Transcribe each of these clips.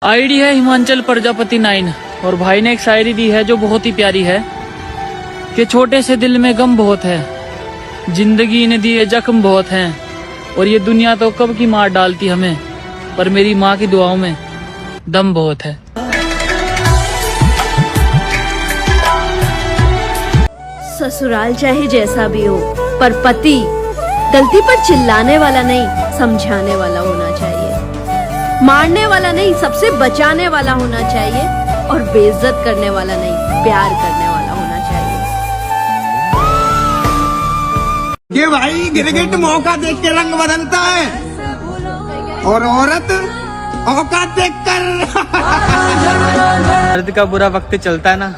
ID है हिमाचल प्रजापति 9 और भाई ने एक शायरी दी है जो बहुत ही प्यारी है कि छोटे से दिल में गम बहुत है, जिंदगी ने दिए जख्म बहुत हैं, और ये दुनिया तो कब की मार डालती हमें, पर मेरी माँ की दुआओं में दम बहुत है। ससुराल चाहे जैसा भी हो, पर पति गलती पर चिल्लाने वाला नहीं, समझाने वाला होना चाहिए। मारने वाला नहीं, सबसे बचाने वाला होना चाहिए, और बेइज्जत करने वाला नहीं, प्यार करने वाला होना चाहिए। ये भाई गिरगिट मौका देख के रंग बदलता है, और औरत औकात देखकर। मर्द का बुरा वक्त चलता है ना,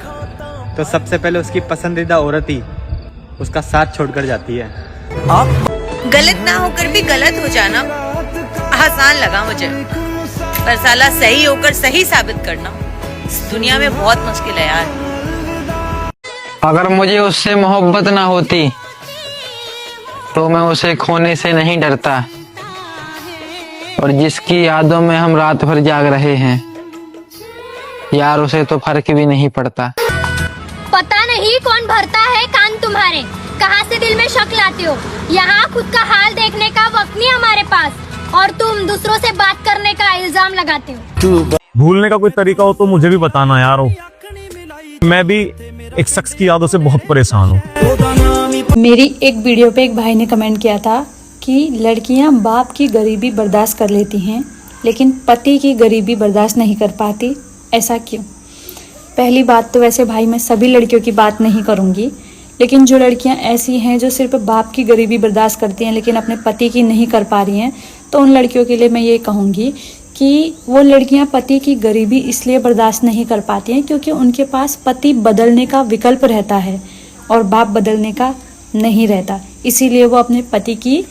तो सबसे पहले उसकी पसंदीदा औरत ही उसका साथ छोड़कर जाती है। गलत ना होकर भी गलत हो जाना आसान लगा मुझे, पर साला सही होकर सही साबित करना इस दुनिया में बहुत मुश्किल है यार। अगर मुझे उससे मोहब्बत ना होती तो मैं उसे खोने से नहीं डरता, और जिसकी यादों में हम रात भर जाग रहे हैं यार, उसे तो फर्क भी नहीं पड़ता। पता नहीं कौन भरता है कान तुम्हारे, कहाँ से दिल में शक लाते हो। यहाँ खुद का हाल देखने का वक्त नहीं हमारे पास, और तुम दूसरों से बात करने का इल्जाम लगाते हो। भूलने का कोई तरीका हो तो मुझे भी बताना यार। मैं भी एक शख्स की यादों से बहुत परेशान हूँ। मेरी एक वीडियो पे एक भाई ने कमेंट किया था कि लड़कियां बाप की गरीबी बर्दाश्त कर लेती हैं लेकिन पति की गरीबी बर्दाश्त नहीं कर पाती, ऐसा क्यों? पहली बात तो वैसे भाई मैं सभी लड़कियों की बात नहीं करूँगी, लेकिन जो लड़कियां ऐसी हैं जो सिर्फ बाप की गरीबी बर्दाश्त करती हैं लेकिन अपने पति की नहीं कर पा रही हैं, तो उन लड़कियों के लिए मैं ये कहूँगी कि वो लड़कियां पति की गरीबी इसलिए बर्दाश्त नहीं कर पाती हैं क्योंकि उनके पास पति बदलने का विकल्प रहता है और बाप बदलने का नहीं रहता, इसीलिए वो अपने पति की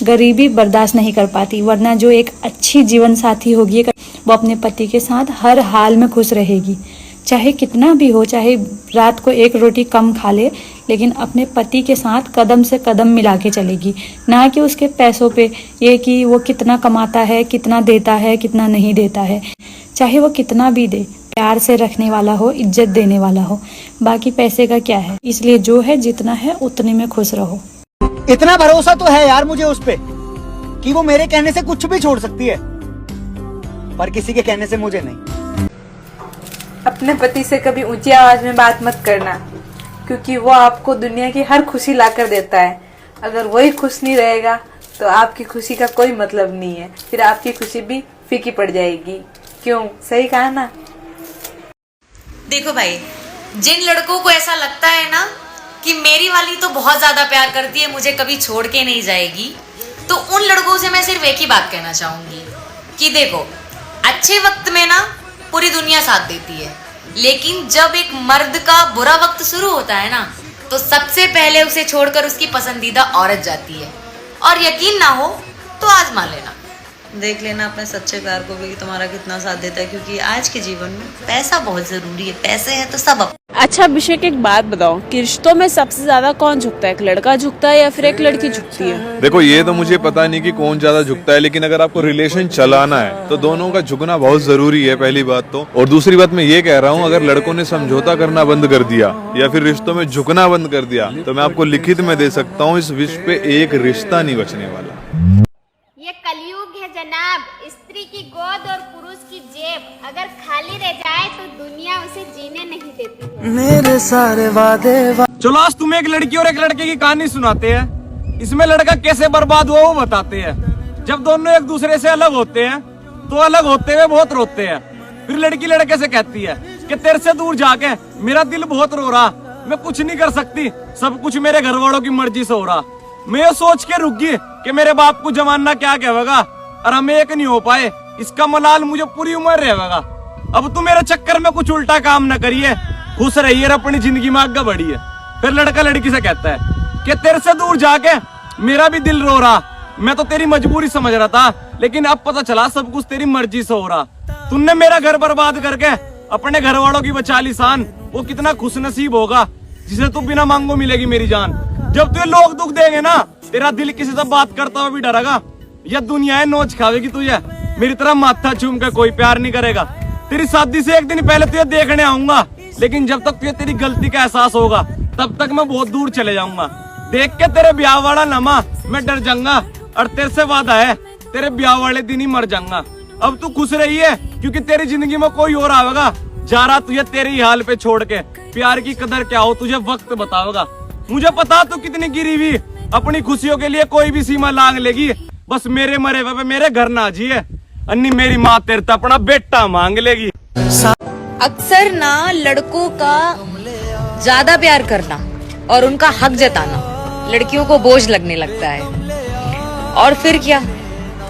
गरीबी बर्दाश्त नहीं कर पाती। वरना जो एक अच्छी जीवन साथी होगी वो अपने पति के साथ हर हाल में खुश रहेगी, चाहे कितना भी हो, चाहे रात को एक रोटी कम खा ले, लेकिन अपने पति के साथ कदम से कदम मिला के चलेगी। ना कि उसके पैसों पे ये कि वो कितना कमाता है, कितना देता है, कितना नहीं देता है, चाहे वो कितना भी दे, प्यार से रखने वाला हो, इज्जत देने वाला हो, बाकी पैसे का क्या है। इसलिए जो है जितना है उतने में खुश रहो। इतना भरोसा तो है यार मुझे उस पे कि वो मेरे कहने से कुछ भी छोड़ सकती है, पर किसी के कहने से मुझे नहीं। अपने पति से कभी ऊंची आवाज में बात मत करना, क्योंकि वो आपको दुनिया की हर खुशी लाकर देता है। अगर वही खुश नहीं रहेगा तो आपकी खुशी का कोई मतलब नहीं है, फिर आपकी खुशी भी फीकी पड़ जाएगी। क्यों? सही कहा ना? देखो भाई, जिन लड़कों को ऐसा लगता है ना कि मेरी वाली तो बहुत ज्यादा प्यार करती है, मुझे कभी छोड़ के नहीं जाएगी, तो उन लड़कों से मैं सिर्फ एक ही बात कहना चाहूंगी कि देखो, अच्छे वक्त में ना पूरी दुनिया साथ देती है, लेकिन जब एक मर्द का बुरा वक्त शुरू होता है ना, तो सबसे पहले उसे छोड़कर उसकी पसंदीदा औरत जाती है। और यकीन ना हो तो आजमा लेना, देख लेना अपने सच्चे प्यार को भी तुम्हारा कितना साथ देता है, क्योंकि आज के जीवन में पैसा बहुत जरूरी है, पैसे हैं तो सब। अच्छा अभिषेक, एक बात बताओ कि रिश्तों में सबसे ज्यादा कौन झुकता है, एक लड़का झुकता है या फिर एक लड़की झुकती है? देखो, ये तो मुझे पता नहीं कि कौन ज्यादा झुकता है, लेकिन अगर आपको रिलेशन चलाना है तो दोनों का झुकना बहुत जरूरी है, पहली बात तो। और दूसरी बात मैं ये कह रहा हूँ, अगर लड़कों ने समझौता करना बंद कर दिया या फिर रिश्तों में झुकना बंद कर दिया, तो मैं आपको लिखित में दे सकता हूँ, इस विश्व पे एक रिश्ता नहीं बचने वाला। ये कलयुग है जनाब, स्त्री की गोद और पुरुष की जेब अगर खाली रह जाए तो दुनिया उसे जीने नहीं देती है। मेरे सारे वादे चलो आज तुम्हें एक लड़की और एक लड़के की कहानी सुनाते हैं। इसमें लड़का कैसे बर्बाद हुआ वो बताते हैं। जब दोनों एक दूसरे से अलग होते हैं तो अलग होते हुए बहुत रोते हैं। फिर लड़की लड़के से कहती है कि तेरे से दूर जाके मेरा दिल बहुत रो रहा, मैं कुछ नहीं कर सकती, सब कुछ मेरे घर वालों की मर्जी से हो रहा। मैं ये सोच के रुक गई कि मेरे बाप को जमाना क्या कहेगा और हम एक नहीं हो पाए, इसका मलाल मुझे पूरी उम्र रहेगा। अब तू मेरे चक्कर में कुछ उल्टा काम न करिए, खुश रहिए, अपनी जिंदगी में आगे बढ़िए। फिर लड़का लड़की से कहता है कि तेरे से दूर जाके मेरा भी दिल रो रहा, मैं तो तेरी मजबूरी समझ रहा था, लेकिन अब पता चला सब कुछ तेरी मर्जी से हो रहा। तुमने मेरा घर बर्बाद करके अपने घर वालों की बचा ली शान, वो कितना खुश नसीब होगा जिसे तू बिना मांगो मिलेगी मेरी जान। जब तुझे लोग दुख देंगे ना, तेरा दिल किसी से बात करता हुआ भी डरेगा, या दुनिया नोच खावेगी तुझे, मेरी तरह माथा चूम कर कोई प्यार नहीं करेगा। तेरी शादी से एक दिन पहले तुझे देखने आऊंगा, लेकिन जब तक तुझे तेरी गलती का एहसास होगा तब तक मैं बहुत दूर चले जाऊंगा। देख के तेरे ब्याह वाला नमा मैं डर जाऊंगा, और तेरे से वादा है तेरे ब्याह वाले दिन ही मर जाऊंगा। अब तू खुश रही है क्योंकि तेरी जिंदगी में कोई और आवेगा। जा रहा तुझे तेरे ही हाल पे छोड़ के। प्यार की कदर क्या हो तुझे वक्त बतावेगा। मुझे पता तू कितनी गिरी हुई, अपनी खुशियों के लिए कोई भी सीमा लांग लेगी। बस मेरे मरे हुए पे मेरे घर ना जिए, अन्नी मेरी माँ तेरे तो अपना बेटा मांग लेगी। अक्सर ना लड़कों का ज्यादा प्यार करना और उनका हक जताना लड़कियों को बोझ लगने लगता है, और फिर क्या,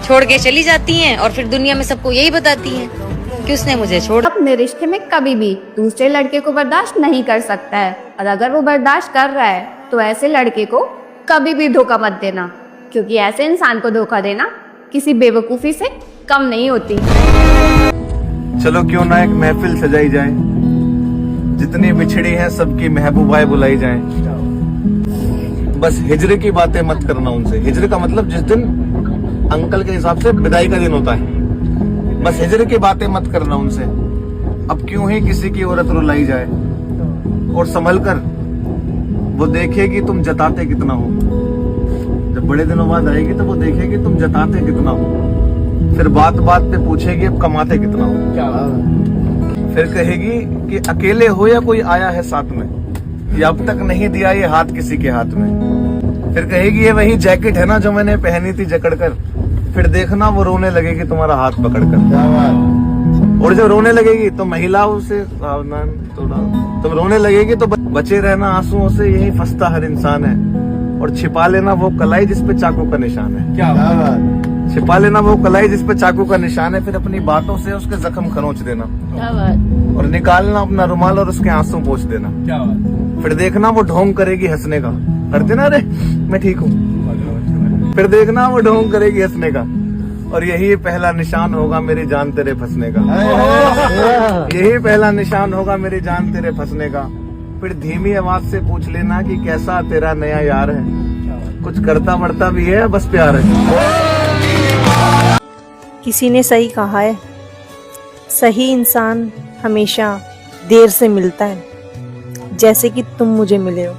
छोड़ के चली जाती हैं और फिर दुनिया में सबको यही बताती हैं कि उसने मुझे छोड़ा। अपने रिश्ते में कभी भी दूसरे लड़के को बर्दाश्त नहीं कर सकता है, और अगर वो बर्दाश्त कर रहा है तो ऐसे लड़के को कभी भी धोखा मत देना, क्योंकि ऐसे इंसान को धोखा देना किसी बेवकूफी से कम नहीं होती। चलो क्यों ना एक महफिल सजाई जाए, जितनी बिछड़ी हैं सबकी महबूबाएं बुलाई जाएं। बस हिजरे की बातें मत करना उनसे। हिजरे का मतलब जिस दिन अंकल के हिसाब से विदाई का दिन होता है, बस हिजरे की बातें मत करना उनसे। अब क्यों ही किसी की औरत रुलाई जाए, और संभल कर वो देखेगी तुम जताते कितना हो। जब बड़े दिनों बाद आएगी तो वो देखेगी तुम जताते कितना हो, फिर बात बात पे पूछेगी अब कमाते कितना हो। फिर कहेगी कि अकेले हो या कोई आया है साथ में, या अब तक नहीं दिया ये हाथ किसी के हाथ में। फिर कहेगी ये वही जैकेट है ना जो मैंने पहनी थी जकड़ कर। फिर देखना वो रोने लगेगी तुम्हारा हाथ पकड़ कर, और जब रोने लगेगी तो महिलाओं से सावधान थोड़ा, तुम रोने लगेगी तो बचे रहना आंसुओं से, यही फंसता हर इंसान है। और छिपा लेना वो कलाई जिसपे चाकू का निशान है। क्या बात, छिपा लेना वो कलाई जिसपे चाकू का निशान है। फिर अपनी बातों से उसके जख्म खरोंच देना। क्या बात। और निकालना अपना रुमाल और उसके आंसू पोंछ देना। क्या बात। फिर देखना वो ढोंग करेगी हंसने का, करते ना, अरे मैं ठीक हूँ। फिर देखना वो ढोंग करेगी हंसने का, और यही पहला निशान होगा मेरी जान तेरे फंसने का। यही पहला निशान होगा मेरी जान तेरे फंसने का। फिर धीमी आवाज से पूछ लेना कि कैसा तेरा नया यार है, कुछ करता बढ़ता भी है बस प्यार है। किसी ने सही कहा है, सही इंसान हमेशा देर से मिलता है, जैसे कि तुम मुझे मिले हो।